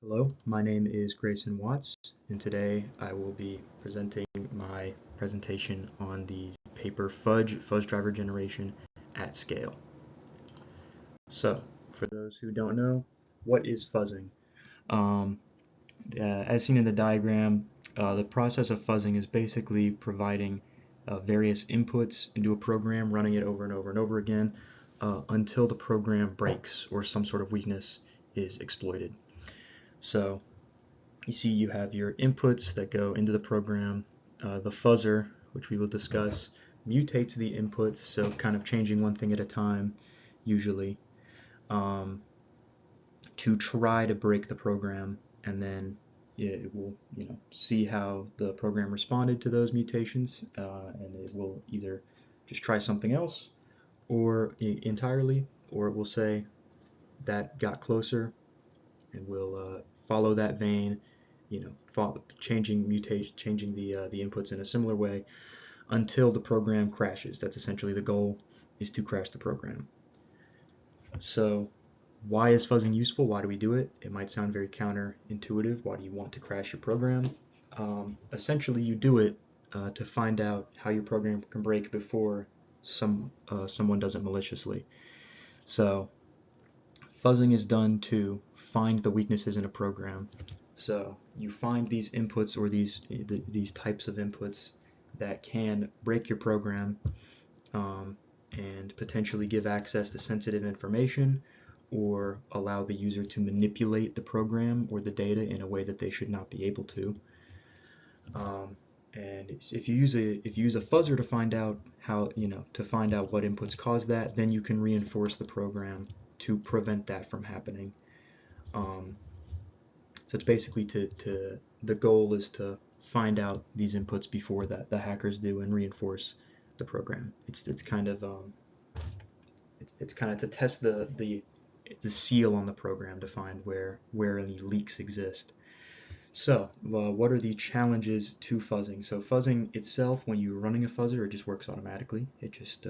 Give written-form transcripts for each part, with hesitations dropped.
Hello, my name is Grayson Watts, and today I will be presenting my presentation on the paper Fuzz driver generation at scale. So, for those who don't know, what is fuzzing? Um, as seen in the diagram, the process of fuzzing is basically providing various inputs into a program, running it over and over and over again until the program breaks or some sort of weakness is exploited. So, you see you have your inputs that go into the program. The fuzzer, which we will discuss, mutates the inputs, so kind of changing one thing at a time, usually, um, to try to break the program, and then it will, see how the program responded to those mutations, and it will either just try something else, or entirely, or it will say that got closer, and will follow that vein, changing the inputs in a similar way until the program crashes. That's essentially the goal, is to crash the program. So why is fuzzing useful? Why do we do it? It might sound very counterintuitive. Why do you want to crash your program? Essentially, you do it to find out how your program can break before someone does it maliciously. So fuzzing is done to find the weaknesses in a program. So you find these inputs or these types of inputs that can break your program and potentially give access to sensitive information or allow the user to manipulate the program or the data in a way that they should not be able to. And if you use a fuzzer to find out what inputs cause that, then you can reinforce the program to prevent that from happening. So it's basically the goal is to find out these inputs before that the hackers do and reinforce the program. It's kind of to test the seal on the program to find where any leaks exist. So, what are the challenges to fuzzing? So fuzzing itself, when you're running a fuzzer, it just works automatically. It just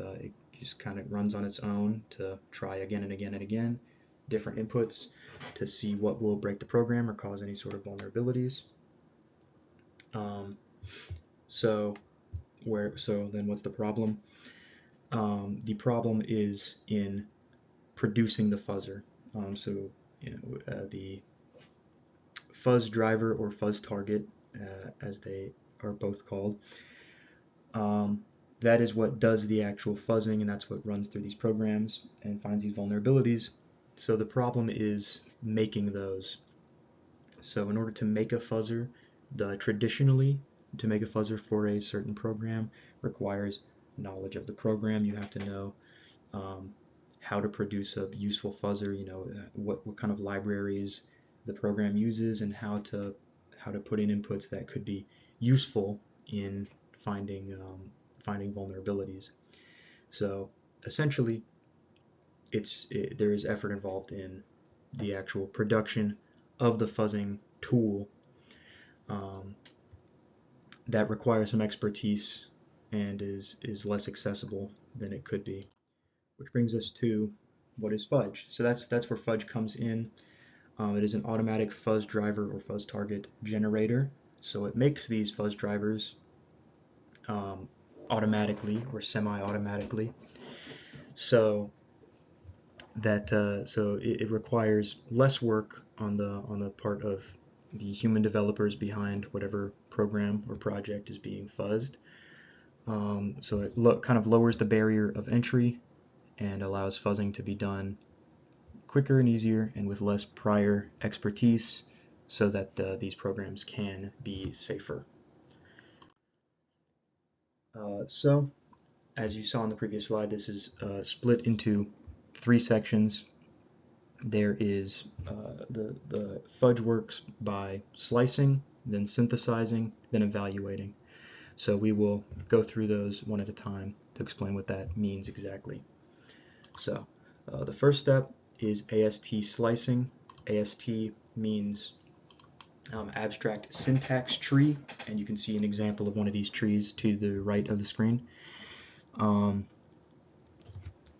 kind of runs on its own to try again and again and again, different inputs to see what will break the program or cause any sort of vulnerabilities. So then what's the problem? The problem is in producing the fuzzer. The fuzz driver or fuzz target, as they are both called, that is what does the actual fuzzing, and that's what runs through these programs and finds these vulnerabilities. So the problem is making those. So in order to make a fuzzer, traditionally, to make a fuzzer for a certain program requires knowledge of the program. You have to know how to produce a useful fuzzer, what kind of libraries the program uses and how to put in inputs that could be useful in finding vulnerabilities. So essentially, there is effort involved in the actual production of the fuzzing tool that requires some expertise and is less accessible than it could be. Which brings us to what is Fudge. So that's where Fudge comes in. It is an automatic fuzz driver or fuzz target generator. So it makes these fuzz drivers automatically or semi-automatically. So it requires less work on the part of the human developers behind whatever program or project is being fuzzed. So it kind of lowers the barrier of entry and allows fuzzing to be done quicker and easier and with less prior expertise so that these programs can be safer. So as you saw in the previous slide, this is split into 3 sections. There is the fudge works by slicing, then synthesizing, then evaluating. So we will go through those one at a time to explain what that means exactly. So the first step is AST slicing. AST means abstract syntax tree, and you can see an example of one of these trees to the right of the screen.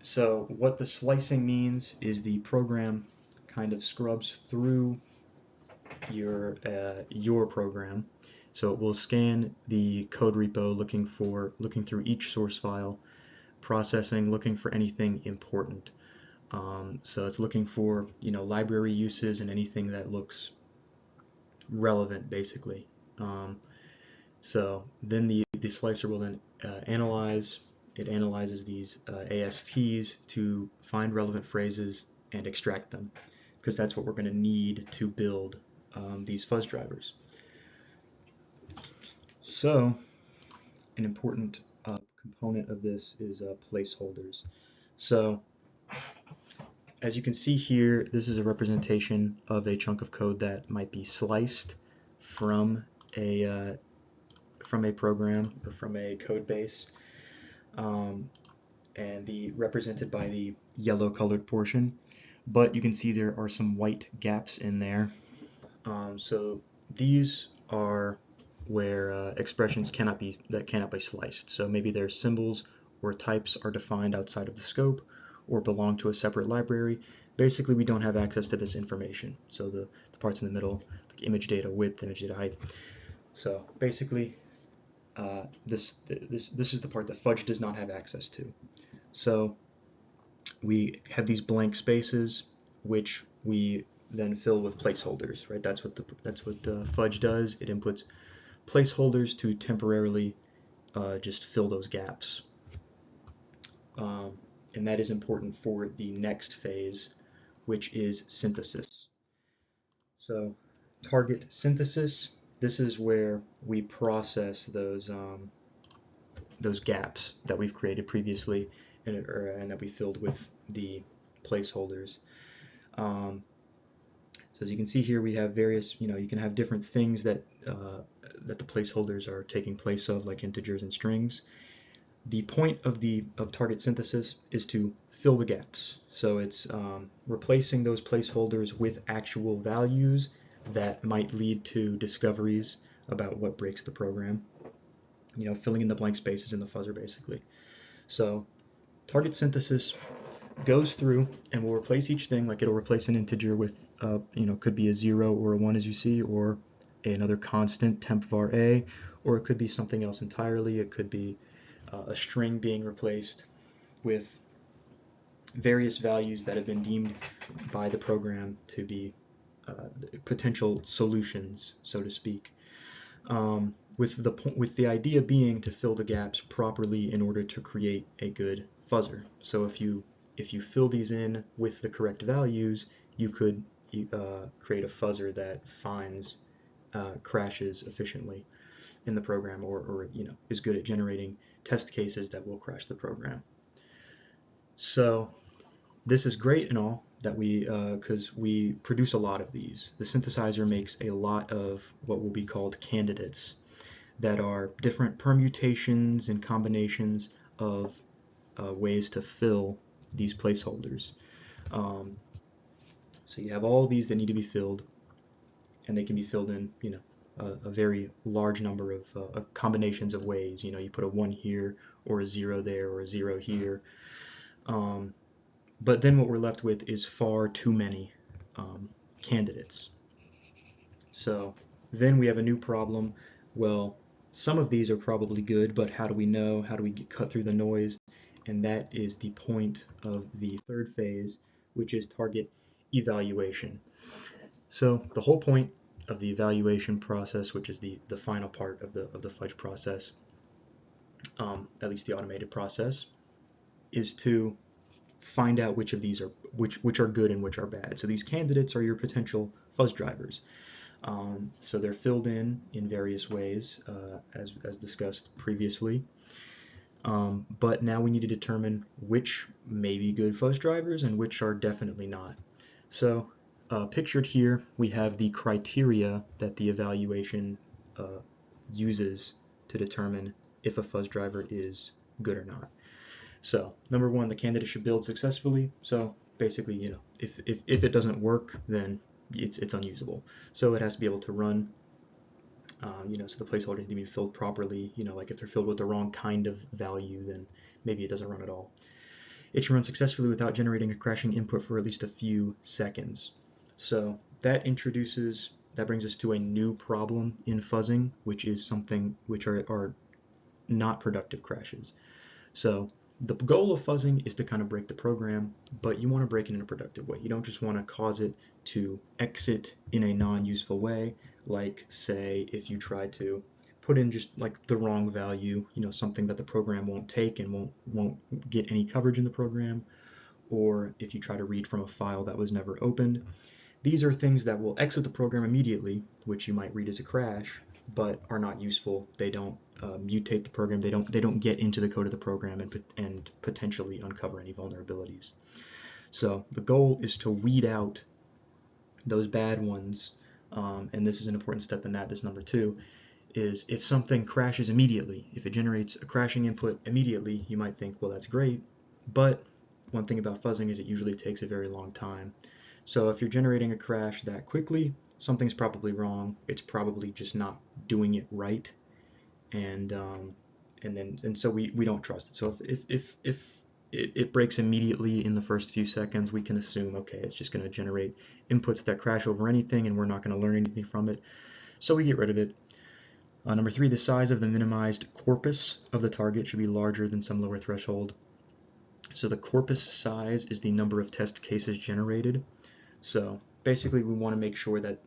So what the slicing means is the program kind of scrubs through your program. So it will scan the code repo looking through each source file, processing, looking for anything important. So it's looking for library uses and anything that looks relevant, basically. So then the slicer will then analyze. It analyzes these ASTs to find relevant phrases and extract them, because that's what we're going to need to build these fuzz drivers. So an important component of this is placeholders. So as you can see here, this is a representation of a chunk of code that might be sliced from a program or from a code base, and represented by the yellow colored portion. But you can see there are some white gaps in there. So these are where expressions cannot be sliced. So maybe their symbols or types are defined outside of the scope or belong to a separate library. Basically, we don't have access to this information. So the parts in the middle, like image data width, image data height. So basically, this is the part that Fudge does not have access to. So we have these blank spaces, which we then fill with placeholders, right? That's what Fudge does. It inputs placeholders to temporarily just fill those gaps. And that is important for the next phase, which is synthesis. So target synthesis, this is where we process those gaps that we've created previously and that we filled with the placeholders. So as you can see here, we have various, you can have different things that the placeholders are taking place of, like integers and strings. The point of target synthesis is to fill the gaps. So it's replacing those placeholders with actual values that might lead to discoveries about what breaks the program. Filling in the blank spaces in the fuzzer, basically. So target synthesis goes through and will replace each thing, like it'll replace an integer with, could be a 0 or a 1, as you see, or another constant, temp var a, or it could be something else entirely. It could be a string being replaced with various values that have been deemed by the program to be potential solutions, so to speak, with the idea being to fill the gaps properly in order to create a good fuzzer. So if you fill these in with the correct values, you could create a fuzzer that finds crashes efficiently in the program, or is good at generating test cases that will crash the program. So this is great and all that because we produce a lot of these. The synthesizer makes a lot of what will be called candidates that are different permutations and combinations of ways to fill these placeholders. So you have all these that need to be filled, and they can be filled in a very large number of combinations of ways. You put a 1 here, or a 0 there, or a 0 here. But then what we're left with is far too many candidates. So then we have a new problem. Well, some of these are probably good, but how do we know? How do we cut through the noise? And that is the point of the third phase, which is target evaluation. So the whole point of the evaluation process, which is the final part of the Fudge process, at least the automated process, is to find out which of these are which are good and which are bad. So these candidates are your potential fuzz drivers. So they're filled in various ways, as discussed previously. But now we need to determine which may be good fuzz drivers and which are definitely not. So pictured here, we have the criteria that the evaluation uses to determine if a fuzz driver is good or not. So number 1, the candidate should build successfully. So basically, if it doesn't work, then it's unusable. So it has to be able to run. So the placeholders need to be filled properly. Like if they're filled with the wrong kind of value, then maybe it doesn't run at all. It should run successfully without generating a crashing input for at least a few seconds. So that introduces that brings us to a new problem in fuzzing, which is something which are not productive crashes. So the goal of fuzzing is to kind of break the program, but you want to break it in a productive way. You don't just want to cause it to exit in a non-useful way, like say if you try to put in just like the wrong value, something that the program won't take and won't get any coverage in the program, or if you try to read from a file that was never opened. These are things that will exit the program immediately, which you might read as a crash, but are not useful. They don't mutate the program. They don't get into the code of the program and potentially uncover any vulnerabilities. So the goal is to weed out those bad ones, and this is an important step in that. This number 2 is if something crashes immediately, if it generates a crashing input immediately, you might think, well, that's great. But one thing about fuzzing is it usually takes a very long time. So if you're generating a crash that quickly, something's probably wrong. It's probably just not doing it right, and so we don't trust it. So if it breaks immediately in the first few seconds, we can assume, okay, it's just going to generate inputs that crash over anything, and we're not going to learn anything from it. So we get rid of it. Number 3, the size of the minimized corpus of the target should be larger than some lower threshold. So the corpus size is the number of test cases generated. So basically we want to make sure that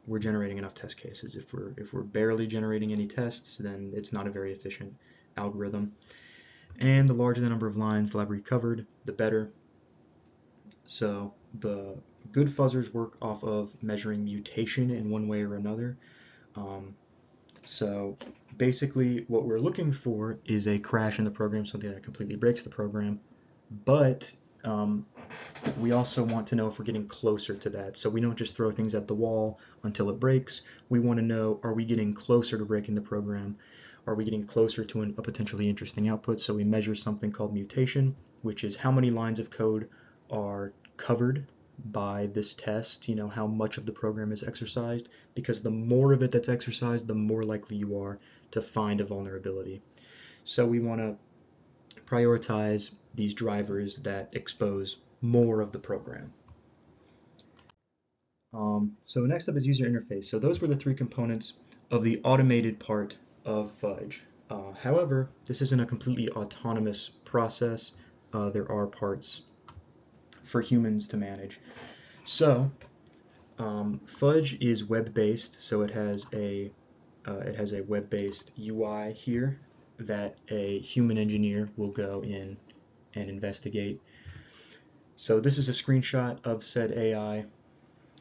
we're generating enough test cases. If we're barely generating any tests, then it's not a very efficient algorithm. And the larger the number of lines the library covered, the better. So the good fuzzers work off of measuring mutation in one way or another. So basically what we're looking for is a crash in the program, something that completely breaks the program, but we also want to know if we're getting closer to that. So we don't just throw things at the wall until it breaks. We want to know, are we getting closer to breaking the program? Are we getting closer to a potentially interesting output? So we measure something called mutation, which is how many lines of code are covered by this test, how much of the program is exercised, because the more of it that's exercised, the more likely you are to find a vulnerability. So we want to prioritize these drivers that expose more of the program. So next up is user interface. So those were the 3 components of the automated part of FUDGE. However, this isn't a completely autonomous process. There are parts for humans to manage. So FUDGE is web-based, so it has a web-based UI here that a human engineer will go in and investigate. So this is a screenshot of said AI,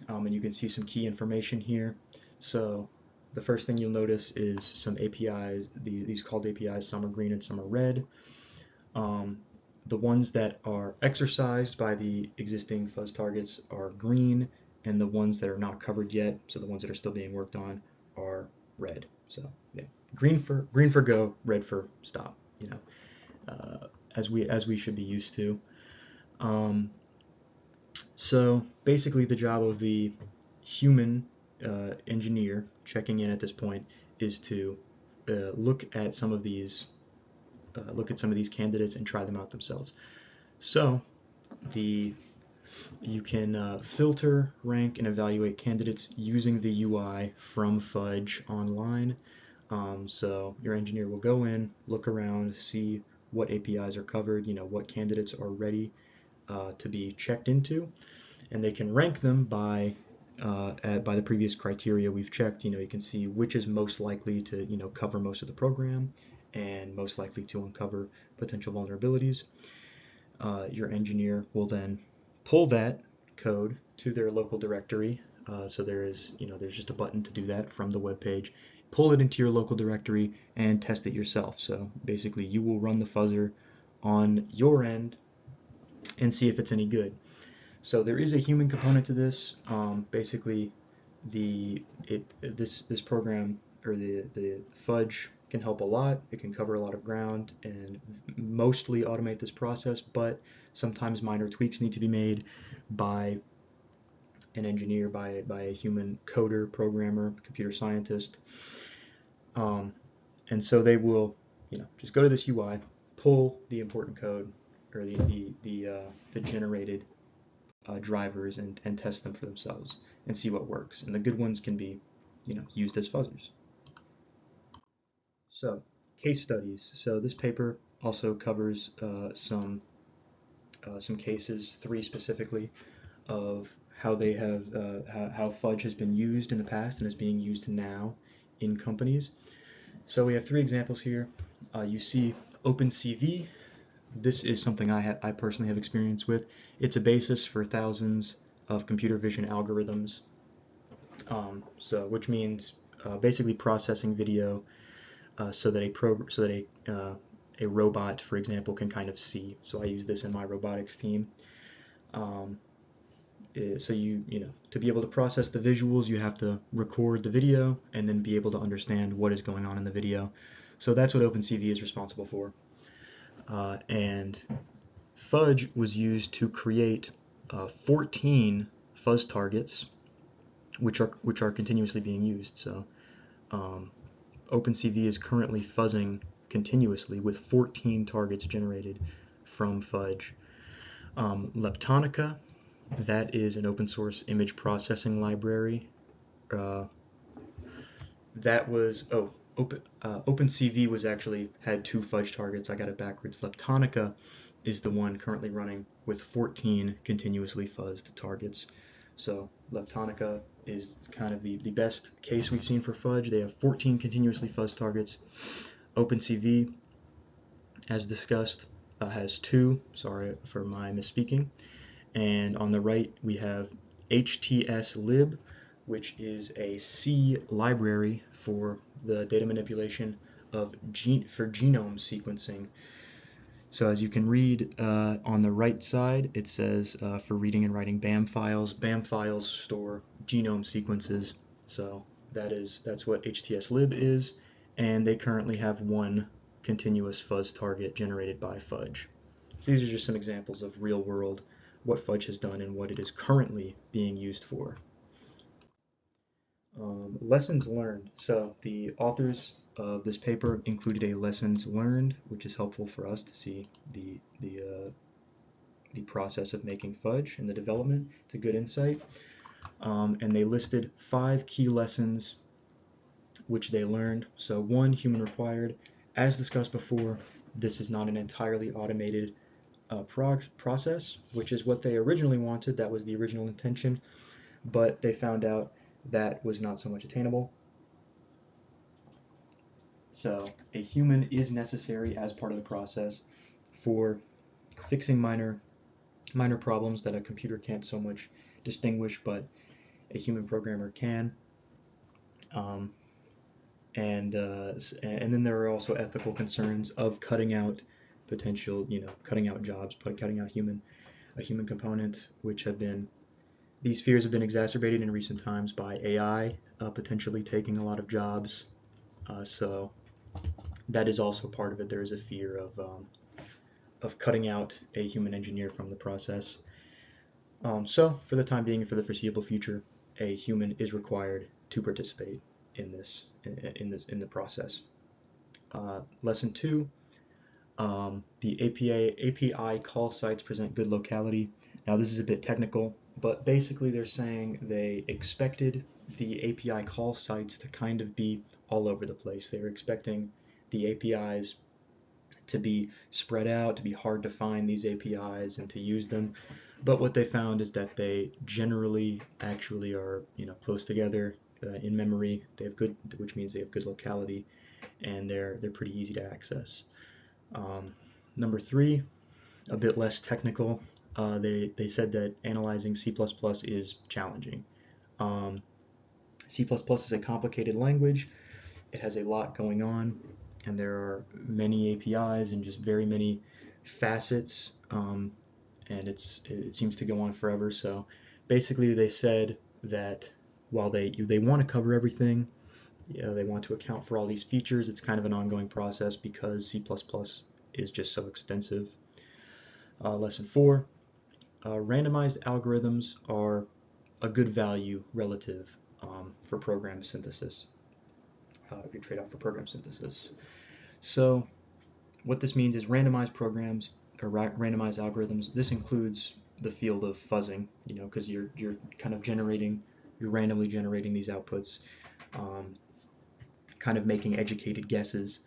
and you can see some key information here. So the first thing you'll notice is some APIs, these called APIs, some are green and some are red. The ones that are exercised by the existing fuzz targets are green, and the ones that are not covered yet, so the ones that are still being worked on, are red. So yeah, green for go, red for stop. As we should be used to. So basically, the job of the human engineer checking in at this point is to look at some of these candidates and try them out themselves. So you can filter, rank, and evaluate candidates using the UI from FUDGE online. So your engineer will go in, look around, see what APIs are covered, what candidates are ready to be checked into, and they can rank them by the previous criteria we've checked. You can see which is most likely to cover most of the program and most likely to uncover potential vulnerabilities. Your engineer will then pull that code to their local directory. So there's just a button to do that from the web page. Pull it into your local directory and test it yourself. So basically, you will run the fuzzer on your end and see if it's any good. So there is a human component to this. Basically, this program, or the FUDGE, can help a lot. It can cover a lot of ground and mostly automate this process, but sometimes minor tweaks need to be made by an engineer, by a human coder, programmer, computer scientist. And so they will just go to this UI, pull the important code, or the generated drivers, and test them for themselves. and see what works. And the good ones can be, used as fuzzers. So, case studies. So this paper also covers some cases, 3 specifically, of how they have how fudge has been used in the past and is being used now in companies. So we have 3 examples here. You see OpenCV. This is something I personally have experience with. It's a basis for thousands of computer vision algorithms. Which means basically processing video so that a robot, for example, can kind of see. So I use this in my robotics team. So to be able to process the visuals, you have to record the video and then be able to understand what is going on in the video. So that's what OpenCV is responsible for. And Fudge was used to create 14 fuzz targets, which are continuously being used. So OpenCV is currently fuzzing continuously with 14 targets generated from Fudge. Leptonica, that is an open source image processing library. OpenCV was actually had 2 Fudge targets. I got it backwards. Leptonica is the one currently running with 14 continuously fuzzed targets. So Leptonica is kind of the best case we've seen for Fudge. They have 14 continuously fuzzed targets. OpenCV, as discussed, has 2. Sorry for my misspeaking. And on the right we have HTS-lib, which is a C library for the data manipulation of for genome sequencing. So as you can read on the right side, it says for reading and writing BAM files. BAM files store genome sequences. So that's what HTS-lib is, and they currently have 1 continuous fuzz target generated by Fudge. So these are just some examples of real world what Fudge has done and what it is currently being used for. Lessons learned. So the authors of this paper included a lessons learned, which is helpful for us to see the process of making Fudge and the development. It's a good insight. And they listed 5 key lessons which they learned. So 1, human required. As discussed before, this is not an entirely automated process, which is what they originally wanted. That was the original intention, but they found out that was not so much attainable. So a human is necessary as part of the process for fixing minor problems that a computer can't so much distinguish, but a human programmer can. And then there are also ethical concerns of cutting out potential, cutting out jobs, cutting out a human component, which these fears have been exacerbated in recent times by AI potentially taking a lot of jobs. So that is also part of it. There is a fear of cutting out a human engineer from the process. So for the time being and for the foreseeable future, a human is required to participate in the process. Lesson 2. The API call sites present good locality. Now this is a bit technical, but basically they're saying they expected the API call sites to kind of be all over the place. They were expecting the APIs to be spread out, to be hard to find these APIs and to use them. But what they found is that they generally actually are close together in memory. They have which means they have good locality, and they're pretty easy to access. Number 3, a bit less technical. They said that analyzing C++ is challenging. C++ is a complicated language. It has a lot going on, and there are many APIs and just very many facets, and it seems to go on forever. So basically they said that while they want to cover everything, they want to account for all these features, it's kind of an ongoing process because C++ is just so extensive. Lesson 4, randomized algorithms are a good value relative for program synthesis, if you trade off for program synthesis. So what this means is randomized programs or randomized algorithms. This includes the field of fuzzing, because you're kind of generating randomly generating these outputs, kind of making educated guesses.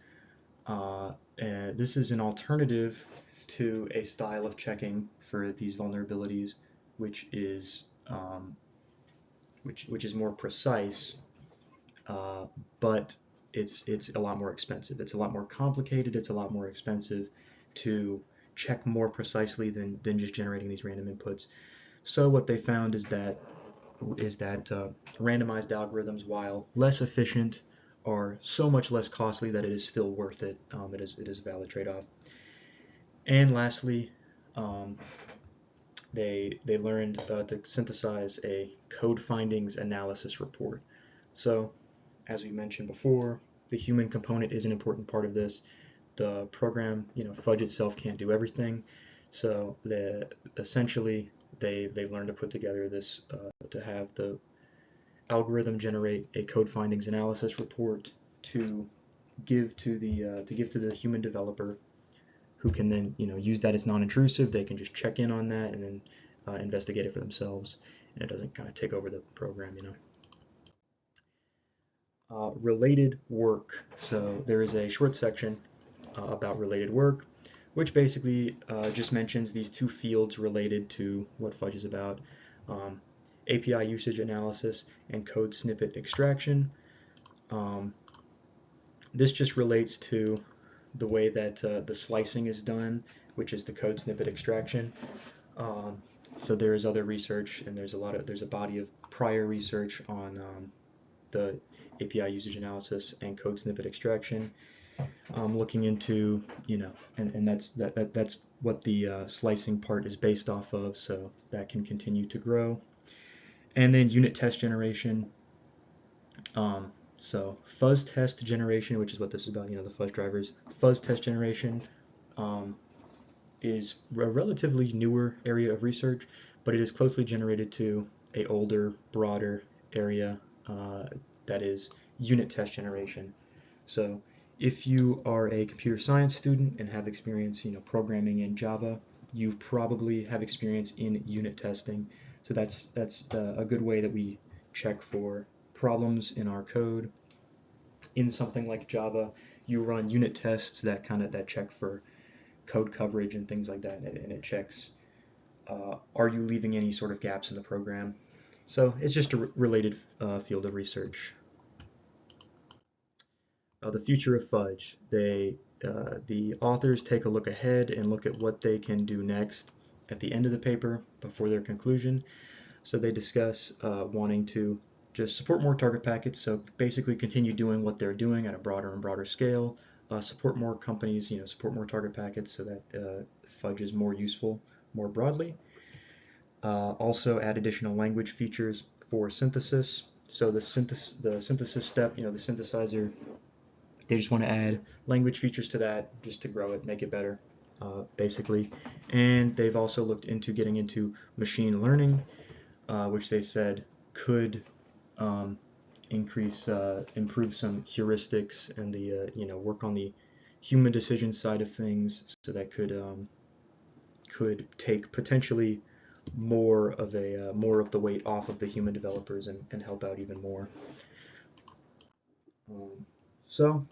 This is an alternative to a style of checking for these vulnerabilities, which is which is more precise, but it's a lot more expensive. It's a lot more complicated. It's a lot more expensive to check more precisely than just generating these random inputs. So what they found is that randomized algorithms, while less efficient, are so much less costly that it is still worth it. It is a valid trade-off. And lastly, they learned to synthesize a code findings analysis report. So, as we mentioned before, the human component is an important part of this. The program, Fudge itself can't do everything. So essentially they've learned to put together this to have the algorithm generate a code findings analysis report to give to the human developer, who can then use that as non-intrusive. They can just check in on that and then investigate it for themselves, and it doesn't kind of take over the program. Related work. So there is a short section about related work, which basically just mentions these two fields related to what Fudge is about: API usage analysis and code snippet extraction. This just relates to the way that the slicing is done, which is the code snippet extraction. So there is other research, and there's a body of prior research on the API usage analysis and code snippet extraction, looking into and that's what the slicing part is based off of. So that can continue to grow. And then unit test generation. So fuzz test generation, which is what this is about, the fuzz drivers. Fuzz test generation is a relatively newer area of research, but it is closely generated to a older, broader area that is unit test generation. So if you are a computer science student and have experience, programming in Java, you probably have experience in unit testing. So that's a good way that we check for problems in our code. In something like Java, you run unit tests that check for code coverage and things like that, and it checks are you leaving any sort of gaps in the program. So it's just a related field of research. The future of Fudge. The authors take a look ahead and look at what they can do next at the end of the paper before their conclusion. So they discuss wanting to just support more target packets, so basically continue doing what they're doing at a broader and broader scale, support more companies, support more target packets so that Fudge is more useful more broadly. Also add additional language features for synthesis. So the synthesis step, the synthesizer, they just want to add language features to that just to grow it, make it better, basically. And they've also looked into getting into machine learning, which they said could improve some heuristics and the work on the human decision side of things. So that could take potentially more of the weight off of the human developers and help out even more. So